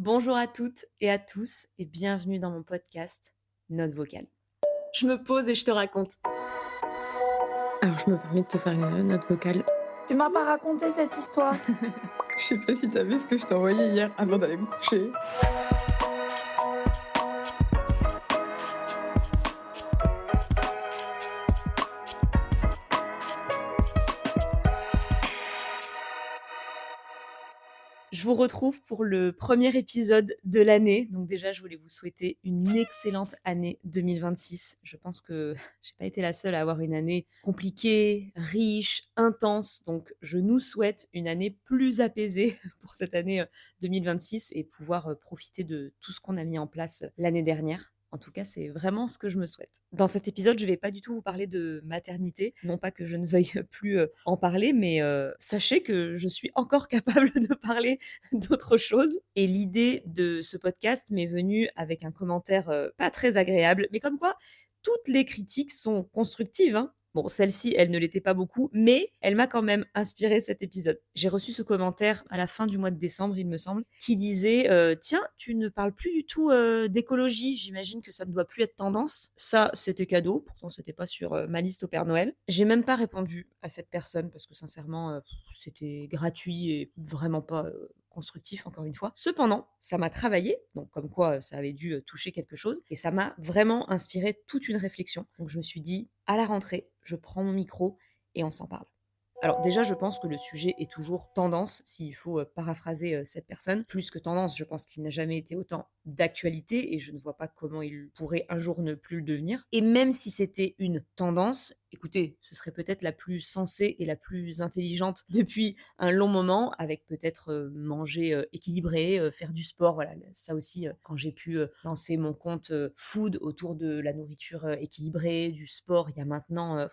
Bonjour à toutes et à tous et bienvenue dans mon podcast Note vocale. Je me pose et je te raconte. Alors, je me permets de te faire une note vocale. Tu m'as pas raconté cette histoire. Je sais pas si t'as vu ce que je t'ai envoyé hier avant d'aller me coucher. Je vous retrouve pour le premier épisode de l'année. Donc déjà, je voulais vous souhaiter une excellente année 2026. Je pense que j'ai pas été la seule à avoir une année compliquée, riche, intense. Donc je nous souhaite une année plus apaisée pour cette année 2026 et pouvoir profiter de tout ce qu'on a mis en place l'année dernière. En tout cas, c'est vraiment ce que je me souhaite. Dans cet épisode, je ne vais pas du tout vous parler de maternité. Non pas que je ne veuille plus en parler, mais sachez que je suis encore capable de parler d'autre chose. Et l'idée de ce podcast m'est venue avec un commentaire pas très agréable, mais comme quoi toutes les critiques sont constructives, hein. Bon, celle-ci, elle ne l'était pas beaucoup, mais elle m'a quand même inspiré cet épisode. J'ai reçu ce commentaire à la fin du mois de décembre, il me semble, qui disait Tiens, tu ne parles plus du tout d'écologie, j'imagine que ça ne doit plus être tendance. Ça, c'était cadeau, pourtant c'était pas sur ma liste au Père Noël. J'ai même pas répondu à cette personne parce que sincèrement, c'était gratuit et vraiment pas constructif, encore une fois. Cependant, ça m'a travaillé, donc comme quoi ça avait dû toucher quelque chose, et ça m'a vraiment inspiré toute une réflexion. Donc je me suis dit, à la rentrée, je prends mon micro et on s'en parle. Alors déjà, je pense que le sujet est toujours tendance, s'il faut paraphraser cette personne. Plus que tendance, je pense qu'il n'a jamais été autant d'actualité et je ne vois pas comment il pourrait un jour ne plus le devenir. Et même si c'était une tendance, écoutez, ce serait peut-être la plus sensée et la plus intelligente depuis un long moment, avec peut-être manger équilibré, faire du sport. Voilà, ça aussi, quand j'ai pu lancer mon compte food autour de la nourriture équilibrée, du sport, il y a maintenant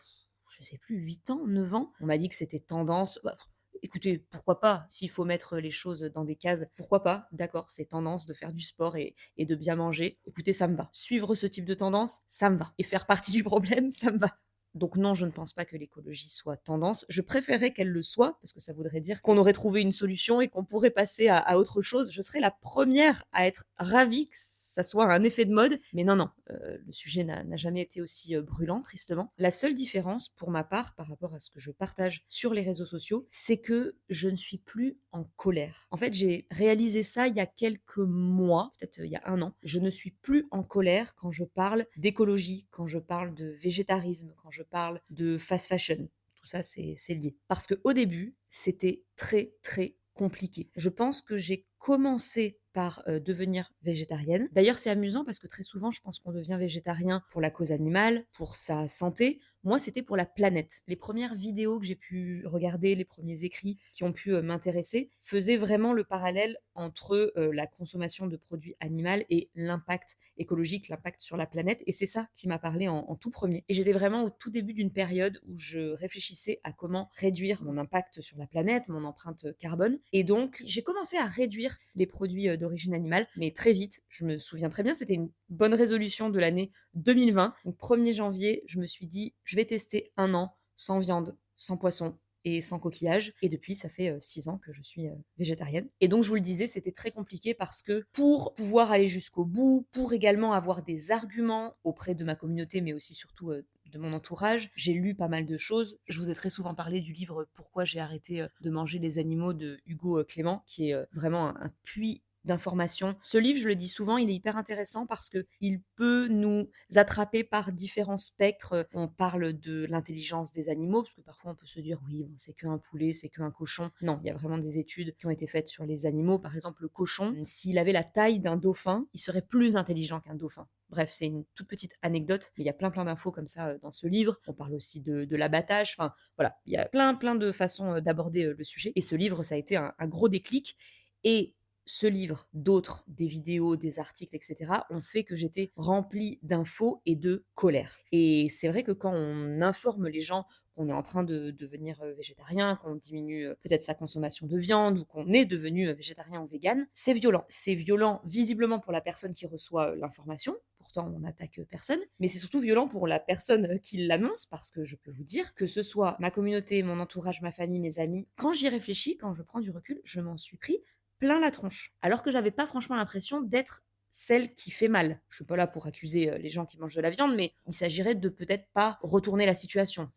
je sais plus, 8 ans, 9 ans. On m'a dit que c'était tendance. Bah, écoutez, pourquoi pas? S'il faut mettre les choses dans des cases, pourquoi pas? D'accord, c'est tendance de faire du sport et de bien manger. Écoutez, ça me va. Suivre ce type de tendance, ça me va. Et faire partie du problème, ça me va. Donc non, je ne pense pas que l'écologie soit tendance. Je préférerais qu'elle le soit, parce que ça voudrait dire qu'on aurait trouvé une solution et qu'on pourrait passer à autre chose. Je serais la première à être ravie que ça soit un effet de mode. Mais non, non, le sujet n'a jamais été aussi brûlant, tristement. La seule différence, pour ma part, par rapport à ce que je partage sur les réseaux sociaux, c'est que je ne suis plus en colère. En fait, j'ai réalisé ça il y a quelques mois, peut-être il y a un an. Je ne suis plus en colère quand je parle d'écologie, quand je parle de végétarisme, quand je parle de fast fashion. Tout ça, c'est lié. Parce qu'au début, c'était très, très compliqué. Je pense que j'ai commencé par devenir végétarienne. D'ailleurs, c'est amusant parce que très souvent, je pense qu'on devient végétarien pour la cause animale, pour sa santé. Moi, c'était pour la planète. Les premières vidéos que j'ai pu regarder, les premiers écrits qui ont pu m'intéresser, faisaient vraiment le parallèle entre la consommation de produits animaux et l'impact écologique, l'impact sur la planète. Et c'est ça qui m'a parlé en tout premier. Et j'étais vraiment au tout début d'une période où je réfléchissais à comment réduire mon impact sur la planète, mon empreinte carbone. Et donc, j'ai commencé à réduire les produits d'origine animale, mais très vite, je me souviens très bien, c'était une bonne résolution de l'année 2020. Donc 1er janvier, je me suis dit, je vais tester un an sans viande, sans poisson et sans coquillage. Et depuis, ça fait 6 ans que je suis végétarienne. Et donc, je vous le disais, c'était très compliqué parce que pour pouvoir aller jusqu'au bout, pour également avoir des arguments auprès de ma communauté, mais aussi surtout de mon entourage, j'ai lu pas mal de choses. Je vous ai très souvent parlé du livre Pourquoi j'ai arrêté de manger les animaux de Hugo Clément, qui est vraiment un puits d'informations. Ce livre, je le dis souvent, il est hyper intéressant parce que il peut nous attraper par différents spectres. On parle de l'intelligence des animaux, parce que parfois on peut se dire oui, bon, c'est qu'un poulet, c'est qu'un cochon. Non, il y a vraiment des études qui ont été faites sur les animaux. Par exemple, le cochon, s'il avait la taille d'un dauphin, il serait plus intelligent qu'un dauphin. Bref, c'est une toute petite anecdote, mais il y a plein d'infos comme ça dans ce livre. On parle aussi de l'abattage. Enfin, voilà, il y a plein de façons d'aborder le sujet. Et ce livre, ça a été un gros déclic. Et ce livre, d'autres, des vidéos, des articles, etc., ont fait que j'étais remplie d'infos et de colère. Et c'est vrai que quand on informe les gens qu'on est en train de devenir végétarien, qu'on diminue peut-être sa consommation de viande ou qu'on est devenu végétarien ou vegan, c'est violent. C'est violent visiblement pour la personne qui reçoit l'information, pourtant on n'attaque personne, mais c'est surtout violent pour la personne qui l'annonce parce que je peux vous dire que ce soit ma communauté, mon entourage, ma famille, mes amis, quand j'y réfléchis, quand je prends du recul, je m'en suis pris plein la tronche. Alors que j'avais pas franchement l'impression d'être celle qui fait mal. Je suis pas là pour accuser les gens qui mangent de la viande, mais il s'agirait de peut-être pas retourner la situation.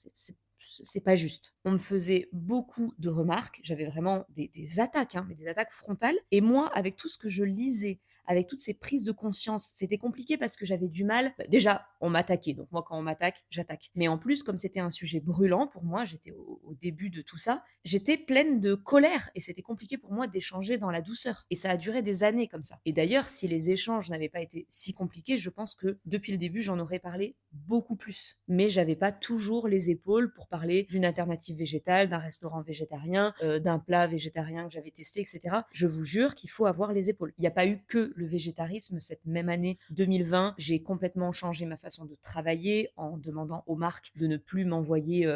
C'est pas juste. On me faisait beaucoup de remarques. J'avais vraiment des attaques, hein, mais des attaques frontales. Et moi, avec tout ce que je lisais, avec toutes ces prises de conscience, c'était compliqué parce que j'avais du mal. Déjà, on m'attaquait. Donc moi, quand on m'attaque, j'attaque. Mais en plus, comme c'était un sujet brûlant pour moi, j'étais au début de tout ça, j'étais pleine de colère et c'était compliqué pour moi d'échanger dans la douceur. Et ça a duré des années comme ça. Et d'ailleurs, si les échanges n'avaient pas été si compliqués, je pense que depuis le début, j'en aurais parlé beaucoup plus. Mais j'avais pas toujours les épaules pour parler d'une alternative végétale, d'un restaurant végétarien, d'un plat végétarien que j'avais testé, etc. Je vous jure qu'il faut avoir les épaules. Il n'y a pas eu que le végétarisme cette même année 2020. J'ai complètement changé ma façon de travailler en demandant aux marques de ne plus m'envoyer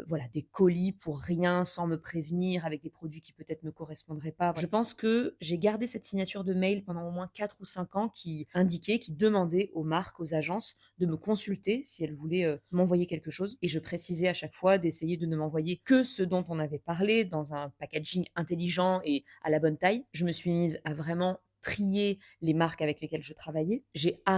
voilà, des colis pour rien, sans me prévenir, avec des produits qui peut-être me correspondraient pas. Je pense que j'ai gardé cette signature de mail pendant au moins 4 ou 5 ans qui indiquait, qui demandait aux marques, aux agences de me consulter si elles voulaient m'envoyer quelque chose. Et je précisais à chaque fois d'essayer de ne m'envoyer que ce dont on avait parlé dans un packaging intelligent et à la bonne taille. Je me suis mise à vraiment trier les marques avec lesquelles je travaillais. J'ai pas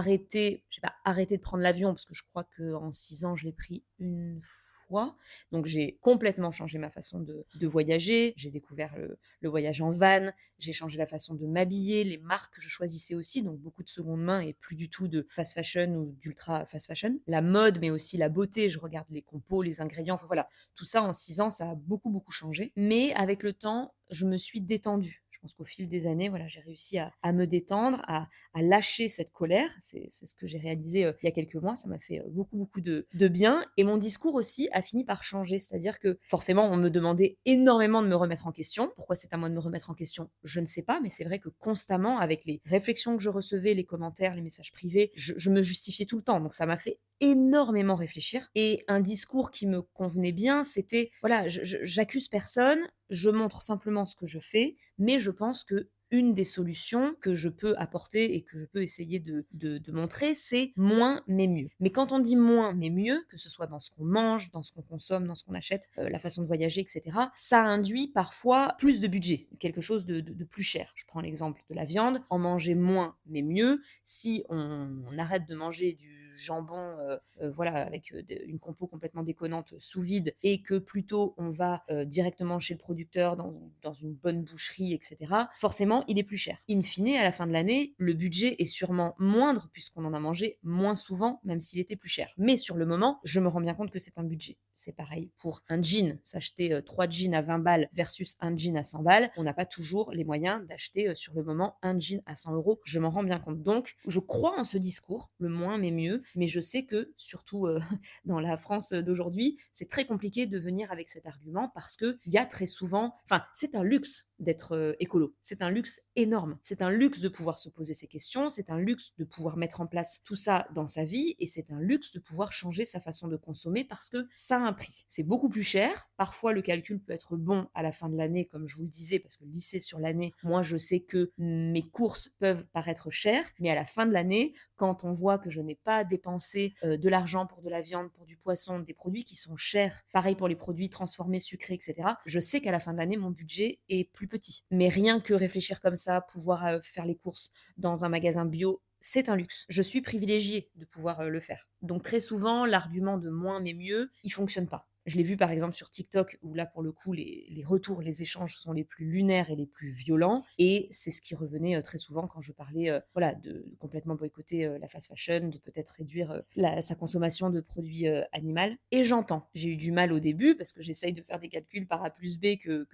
arrêté de prendre l'avion parce que je crois qu'en 6 ans, je l'ai pris une fois. Donc j'ai complètement changé ma façon de voyager. J'ai découvert le voyage en van. J'ai changé la façon de m'habiller, les marques que je choisissais aussi. Donc beaucoup de seconde main et plus du tout de fast fashion ou d'ultra fast fashion. La mode, mais aussi la beauté. Je regarde les compos, les ingrédients. Enfin voilà, tout ça en 6 ans, ça a beaucoup, beaucoup changé. Mais avec le temps, je me suis détendue. Je pense qu'au fil des années, voilà, j'ai réussi à me détendre, à lâcher cette colère. C'est ce que j'ai réalisé il y a quelques mois. Ça m'a fait beaucoup, beaucoup de bien. Et mon discours aussi a fini par changer. C'est-à-dire que forcément, on me demandait énormément de me remettre en question. Pourquoi c'est à moi de me remettre en question? Je ne sais pas, mais c'est vrai que constamment, avec les réflexions que je recevais, les commentaires, les messages privés, je me justifiais tout le temps. Donc ça m'a fait énormément réfléchir. Et un discours qui me convenait bien, c'était, voilà, j'accuse personne, je montre simplement ce que je fais, mais je pense que une des solutions que je peux apporter et que je peux essayer de montrer, c'est moins mais mieux. Mais quand on dit moins mais mieux, que ce soit dans ce qu'on mange, dans ce qu'on consomme, dans ce qu'on achète, la façon de voyager, etc., ça induit parfois plus de budget, quelque chose de plus cher. Je prends l'exemple de la viande, en manger moins mais mieux. Si on arrête de manger du jambon voilà, avec une compo complètement déconnante sous vide et que plutôt on va directement chez le producteur dans une bonne boucherie, etc., forcément, il est plus cher. In fine, à la fin de l'année, le budget est sûrement moindre puisqu'on en a mangé moins souvent, même s'il était plus cher. Mais sur le moment, je me rends bien compte que c'est un budget. C'est pareil pour un jean. S'acheter 3 jeans à 20 balles versus un jean à 100 balles, on n'a pas toujours les moyens d'acheter sur le moment un jean à 100 euros. Je m'en rends bien compte. Donc, je crois en ce discours, le moins mais mieux, mais je sais que, surtout dans la France d'aujourd'hui, c'est très compliqué de venir avec cet argument parce qu'il y a très souvent, enfin, c'est un luxe d'être écolo. C'est un luxe énorme. C'est un luxe de pouvoir se poser ces questions, c'est un luxe de pouvoir mettre en place tout ça dans sa vie et c'est un luxe de pouvoir changer sa façon de consommer parce que ça a un prix. C'est beaucoup plus cher. Parfois, le calcul peut être bon à la fin de l'année, comme je vous le disais, parce que lissé sur l'année, moi, je sais que mes courses peuvent paraître chères, mais à la fin de l'année, quand on voit que je n'ai pas dépensé de l'argent pour de la viande, pour du poisson, des produits qui sont chers, pareil pour les produits transformés, sucrés, etc., je sais qu'à la fin de l'année, mon budget est plus petit. Mais rien que réfléchir comme ça, pouvoir faire les courses dans un magasin bio, c'est un luxe. Je suis privilégiée de pouvoir le faire. Donc très souvent, l'argument de moins mais mieux, il fonctionne pas. Je l'ai vu par exemple sur TikTok où là pour le coup les retours, les échanges sont les plus lunaires et les plus violents et c'est ce qui revenait très souvent quand je parlais voilà, de complètement boycotter la fast fashion, de peut-être réduire sa consommation de produits animaux. Et j'entends, j'ai eu du mal au début parce que j'essaye de faire des calculs par A plus B que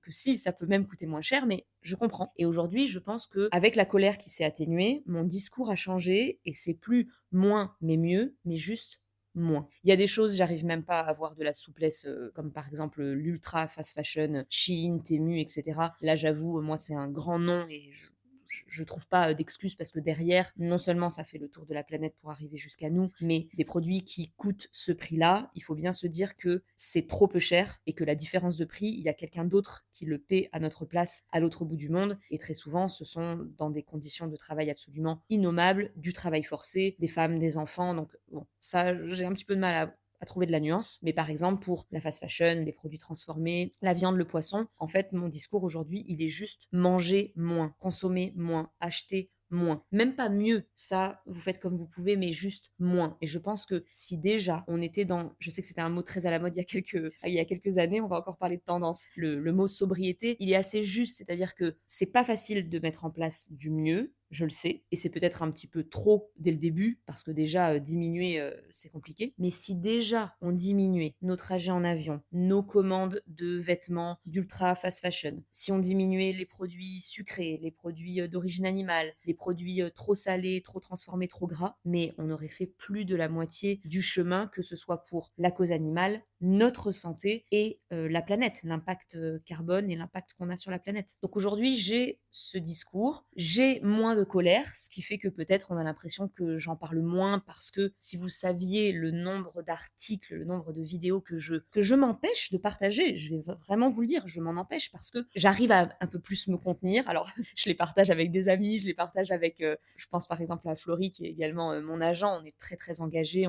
si ça peut même coûter moins cher, mais je comprends. Et aujourd'hui, je pense qu'avec la colère qui s'est atténuée, mon discours a changé et c'est plus moins mais mieux, mais juste moins. Il y a des choses, j'arrive même pas à avoir de la souplesse, comme par exemple l'ultra fast fashion, Shein, Temu, etc. Là, j'avoue, moi, c'est un grand non et je trouve pas d'excuses parce que derrière, non seulement ça fait le tour de la planète pour arriver jusqu'à nous, mais des produits qui coûtent ce prix-là, il faut bien se dire que c'est trop peu cher et que la différence de prix, il y a quelqu'un d'autre qui le paie à notre place à l'autre bout du monde. Et très souvent, ce sont dans des conditions de travail absolument innommables, du travail forcé, des femmes, des enfants. Donc bon, ça, j'ai un petit peu de mal à à trouver de la nuance. Mais par exemple, pour la fast fashion, les produits transformés, la viande, le poisson, en fait, mon discours aujourd'hui, il est juste manger moins, consommer moins, acheter moins. Même pas mieux, ça, vous faites comme vous pouvez, mais juste moins. Et je pense que si déjà on était dans, je sais que c'était un mot très à la mode il y a quelques années, on va encore parler de tendance, le mot sobriété, il est assez juste, c'est-à-dire que c'est pas facile de mettre en place du mieux, je le sais, et c'est peut-être un petit peu trop dès le début, parce que déjà diminuer, c'est compliqué. Mais si déjà on diminuait nos trajets en avion, nos commandes de vêtements d'ultra fast fashion, si on diminuait les produits sucrés, les produits d'origine animale, les produits trop salés, trop transformés, trop gras, mais on aurait fait plus de la moitié du chemin, que ce soit pour la cause animale, notre santé et la planète, l'impact carbone et l'impact qu'on a sur la planète. Donc aujourd'hui, j'ai ce discours, j'ai moins de colère, ce qui fait que peut-être on a l'impression que j'en parle moins, parce que si vous saviez le nombre d'articles, le nombre de vidéos que je m'empêche de partager, je vais vraiment vous le dire, je m'en empêche parce que j'arrive à un peu plus me contenir. Alors, je les partage avec des amis, je les partage avec, je pense par exemple à Florie qui est également mon agent, on est très très engagés,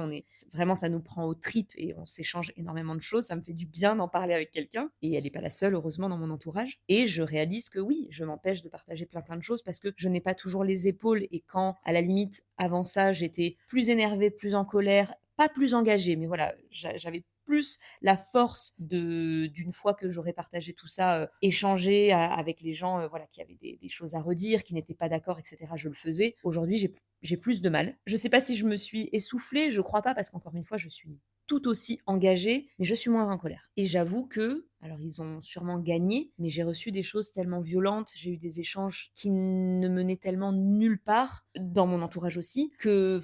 vraiment ça nous prend aux tripes et on s'échange énormément de choses, ça me fait du bien d'en parler avec quelqu'un et elle n'est pas la seule heureusement dans mon entourage. Et je réalise que oui, je m'empêche de partager plein de choses parce que je n'ai pas toujours les épaules, et quand à la limite avant ça j'étais plus énervée, plus en colère, pas plus engagée, mais voilà, j'avais plus la force d'une fois que j'aurais partagé tout ça, échanger avec les gens, voilà, qui avaient des choses à redire, qui n'étaient pas d'accord, etc. Je le faisais. Aujourd'hui, j'ai plus de mal. Je sais pas si je me suis essoufflée, je crois pas, parce qu'encore une fois, je suis tout aussi engagée, mais je suis moins en colère. Et j'avoue que, alors ils ont sûrement gagné, mais j'ai reçu des choses tellement violentes, j'ai eu des échanges qui ne menaient tellement nulle part, dans mon entourage aussi, que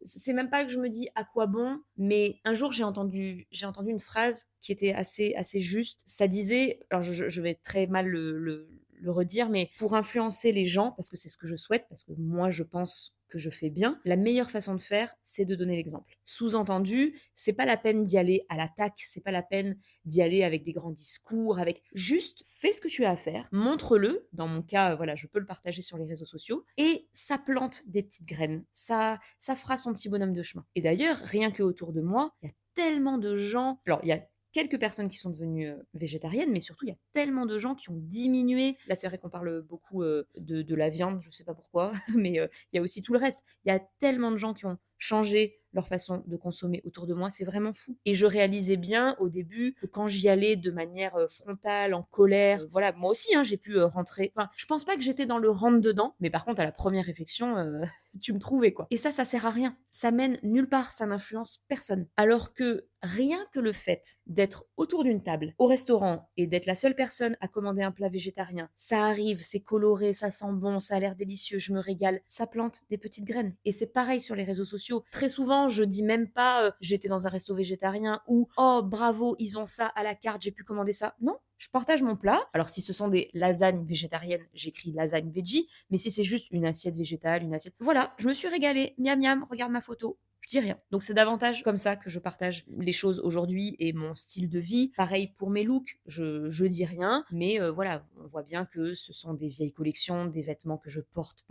c'est même pas que je me dis à quoi bon, mais un jour j'ai entendu une phrase qui était assez juste. Ça disait, alors je vais très mal le redire, mais pour influencer les gens, parce que c'est ce que je souhaite, parce que moi je pense que je fais bien, la meilleure façon de faire, c'est de donner l'exemple. Sous-entendu, c'est pas la peine d'y aller à l'attaque, c'est pas la peine d'y aller avec des grands discours, avec juste fais ce que tu as à faire, montre-le. Dans mon cas, voilà, je peux le partager sur les réseaux sociaux et ça plante des petites graines. Ça fera son petit bonhomme de chemin. Et d'ailleurs, rien que autour de moi, il y a tellement de gens. Alors, il y a quelques personnes qui sont devenues végétariennes, mais surtout, il y a tellement de gens qui ont diminué. Là, c'est vrai qu'on parle beaucoup de la viande, je sais pas pourquoi, mais il y a aussi tout le reste. Il y a tellement de gens qui ont changé leur façon de consommer autour de moi, c'est vraiment fou. Et je réalisais bien au début que quand j'y allais de manière frontale, en colère, voilà, moi aussi, hein, j'ai pu rentrer. Enfin, je pense pas que j'étais dans le rentre dedans, mais par contre, à la première réflexion, tu me trouvais quoi. Et ça sert à rien. Ça mène nulle part, ça n'influence personne. Alors que rien que le fait d'être autour d'une table au restaurant et d'être la seule personne à commander un plat végétarien, ça arrive, c'est coloré, ça sent bon, ça a l'air délicieux, je me régale, ça plante des petites graines. Et c'est pareil sur les réseaux sociaux. Très souvent, je dis même pas j'étais dans un resto végétarien ou oh bravo, ils ont ça à la carte, j'ai pu commander ça. Non, je partage mon plat. Alors si ce sont des lasagnes végétariennes, j'écris lasagne veggie, mais si c'est juste une assiette végétale, une assiette... Voilà, je me suis régalée, miam miam, regarde ma photo. Je dis rien. Donc c'est davantage comme ça que je partage les choses aujourd'hui et mon style de vie. Pareil pour mes looks, je dis rien, mais voilà, on voit bien que ce sont des vieilles collections, des vêtements que je porte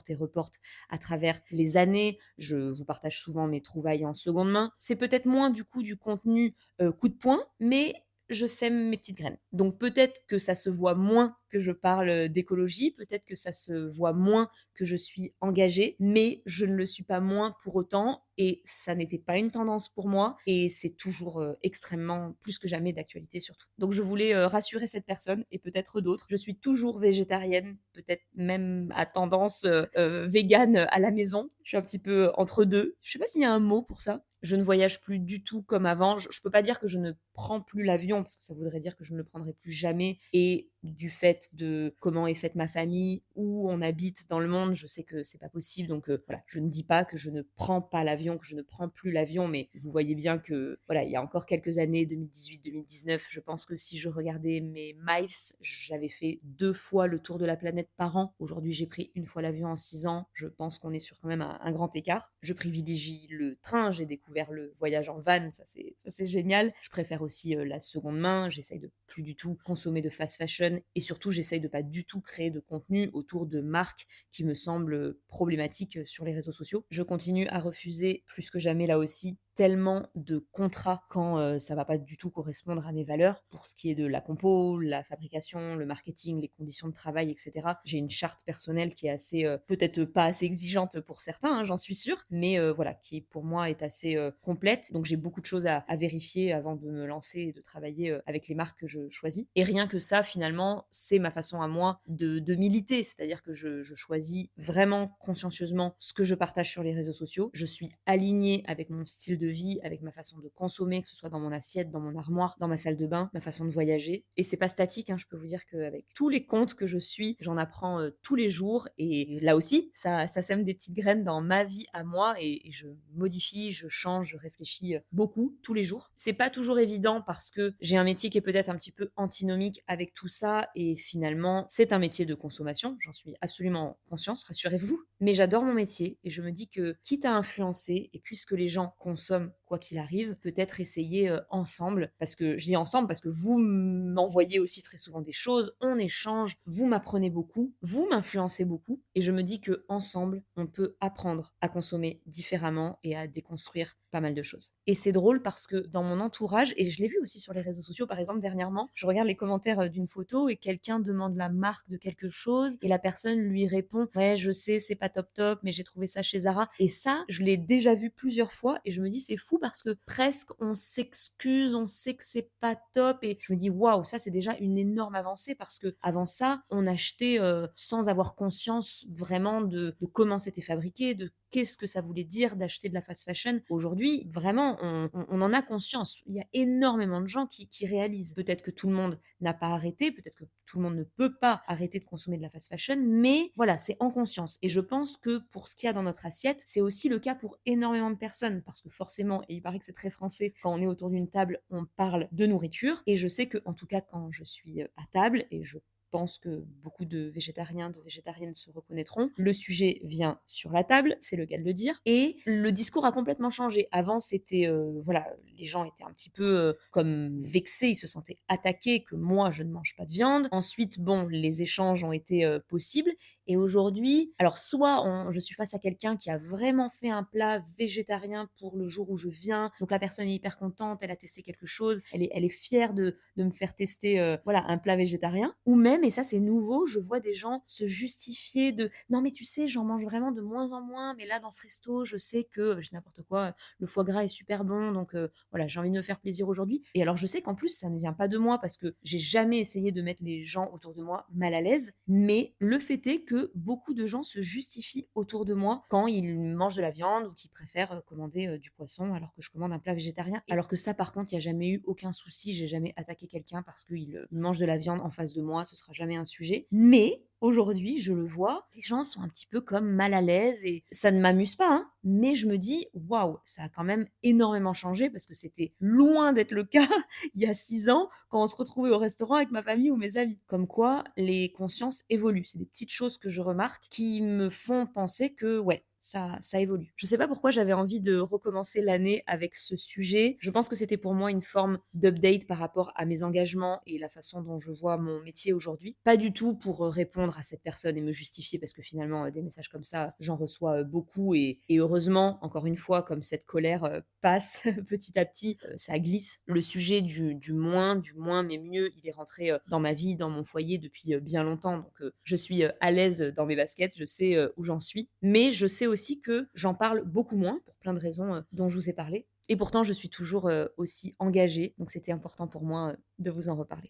et reporte à travers les années. Je vous partage souvent mes trouvailles en seconde main. C'est peut-être moins du coup du contenu coup de poing, mais je sème mes petites graines. Donc peut-être que ça se voit moins que je parle d'écologie, peut-être que ça se voit moins que je suis engagée, mais je ne le suis pas moins pour autant, et ça n'était pas une tendance pour moi, et c'est toujours extrêmement, plus que jamais, d'actualité surtout. Donc je voulais rassurer cette personne et peut-être d'autres. Je suis toujours végétarienne, peut-être même à tendance végane à la maison. Je suis un petit peu entre deux. Je sais pas s'il y a un mot pour ça. Je ne voyage plus du tout comme avant. Je peux pas dire que je ne prends plus l'avion, parce que ça voudrait dire que je ne le prendrai plus jamais. Et du fait de comment est faite ma famille, où on habite dans le monde, je sais que c'est pas possible. Donc voilà, je ne dis pas que je ne prends pas l'avion, que je ne prends plus l'avion, mais vous voyez bien que voilà, il y a encore quelques années, 2018-2019, je pense que si je regardais mes miles, j'avais fait 2 fois le tour de la planète par an. Aujourd'hui, j'ai pris 1 fois l'avion en 6 ans. Je pense qu'on est sur quand même un grand écart. Je privilégie le train, j'ai découvert le voyage en van, ça c'est génial. Je préfère aussi la seconde main, j'essaye de plus du tout consommer de fast fashion et surtout j'essaye de pas du tout créer de contenu autour de marques qui me semblent problématiques sur les réseaux sociaux. Je continue à refuser plus que jamais là aussi tellement de contrats quand, ça va pas du tout correspondre à mes valeurs. Pour ce qui est de la compo, la fabrication, le marketing, les conditions de travail et cetera. J'ai une charte personnelle qui est assez, peut-être pas assez exigeante pour certains, hein, j'en suis sûre, mais voilà, qui pour moi est assez, complète. Donc j'ai beaucoup de choses à vérifier avant de me lancer et de travailler, avec les marques que je choisis. Et rien que ça, finalement, c'est ma façon à moi de militer. C'est-à-dire que je choisis vraiment consciencieusement ce que je partage sur les réseaux sociaux. Je suis alignée avec mon style de vie, avec ma façon de consommer, que ce soit dans mon assiette, dans mon armoire, dans ma salle de bain, ma façon de voyager. Et c'est pas statique, hein, je peux vous dire qu'avec tous les comptes que je suis, j'en apprends tous les jours. Et là aussi, ça sème des petites graines dans ma vie à moi et je modifie, je change, je réfléchis beaucoup tous les jours. C'est pas toujours évident parce que j'ai un métier qui est peut-être un petit peu antinomique avec tout ça et finalement, c'est un métier de consommation. J'en suis absolument consciente, rassurez-vous. Mais j'adore mon métier et je me dis que quitte à influencer et puisque les gens consomment quoi qu'il arrive, peut-être essayer ensemble, parce que je dis ensemble parce que vous m'envoyez aussi très souvent des choses, on échange, vous m'apprenez beaucoup, vous m'influencez beaucoup et je me dis que ensemble, on peut apprendre à consommer différemment et à déconstruire pas mal de choses. Et c'est drôle parce que dans mon entourage, et je l'ai vu aussi sur les réseaux sociaux, par exemple, dernièrement, je regarde les commentaires d'une photo et quelqu'un demande la marque de quelque chose et la personne lui répond ouais, je sais, c'est pas top top, mais j'ai trouvé ça chez Zara. Et ça, je l'ai déjà vu plusieurs fois et je me dis c'est fou parce que presque on s'excuse, on sait que c'est pas top et je me dis waouh, ça c'est déjà une énorme avancée parce que avant ça, on achetait sans avoir conscience vraiment de comment c'était fabriqué, de qu'est-ce que ça voulait dire d'acheter de la fast fashion. Aujourd'hui, vraiment, on en a conscience. Il y a énormément de gens qui réalisent. Peut-être que tout le monde n'a pas arrêté, peut-être que tout le monde ne peut pas arrêter de consommer de la fast fashion, mais voilà, c'est en conscience. Et je pense que pour ce qu'il y a dans notre assiette, c'est aussi le cas pour énormément de personnes, parce que forcément, et il paraît que c'est très français, quand on est autour d'une table, on parle de nourriture. Et je sais que, en tout cas, quand je suis à table, et je pense que beaucoup de végétariens, de végétariennes se reconnaîtront. Le sujet vient sur la table, c'est le cas de le dire, et le discours a complètement changé. Avant, c'était, voilà, les gens étaient un petit peu comme vexés, ils se sentaient attaqués que moi, je ne mange pas de viande. Ensuite, bon, les échanges ont été possibles, et aujourd'hui, alors soit je suis face à quelqu'un qui a vraiment fait un plat végétarien pour le jour où je viens, donc la personne est hyper contente, elle a testé quelque chose, elle est fière de me faire tester voilà, un plat végétarien, ou même, et ça c'est nouveau, je vois des gens se justifier de non mais tu sais, j'en mange vraiment de moins en moins, mais là dans ce resto, je sais que, je n'importe quoi, le foie gras est super bon, donc voilà, j'ai envie de me faire plaisir aujourd'hui. Et alors je sais qu'en plus, ça ne vient pas de moi parce que j'ai jamais essayé de mettre les gens autour de moi mal à l'aise, mais le fait est que beaucoup de gens se justifient autour de moi quand ils mangent de la viande ou qu'ils préfèrent commander du poisson alors que je commande un plat végétarien. Alors que ça, par contre, il n'y a jamais eu aucun souci, j'ai jamais attaqué quelqu'un parce qu'il mange de la viande en face de moi, ce sera jamais un sujet. Mais aujourd'hui, je le vois, les gens sont un petit peu comme mal à l'aise et ça ne m'amuse pas, hein, mais je me dis waouh, ça a quand même énormément changé parce que c'était loin d'être le cas il y a 6 ans quand on se retrouvait au restaurant avec ma famille ou mes amis. Comme quoi, les consciences évoluent. C'est des petites choses que je remarque qui me font penser que ouais, ça évolue. Je sais pas pourquoi j'avais envie de recommencer l'année avec ce sujet. Je pense que c'était pour moi une forme d'update par rapport à mes engagements et la façon dont je vois mon métier aujourd'hui. Pas du tout pour répondre à cette personne et me justifier parce que finalement, des messages comme ça, j'en reçois beaucoup et heureusement, encore une fois, comme cette colère passe petit à petit, ça glisse. Le sujet du moins mais mieux, il est rentré dans ma vie, dans mon foyer depuis bien longtemps. Donc je suis à l'aise dans mes baskets, je sais où j'en suis. Mais je sais aussi que j'en parle beaucoup moins pour plein de raisons dont je vous ai parlé. Et pourtant, je suis toujours aussi engagée. Donc c'était important pour moi de vous en reparler.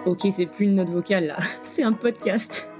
Ok, c'est plus une note vocale là, c'est un podcast.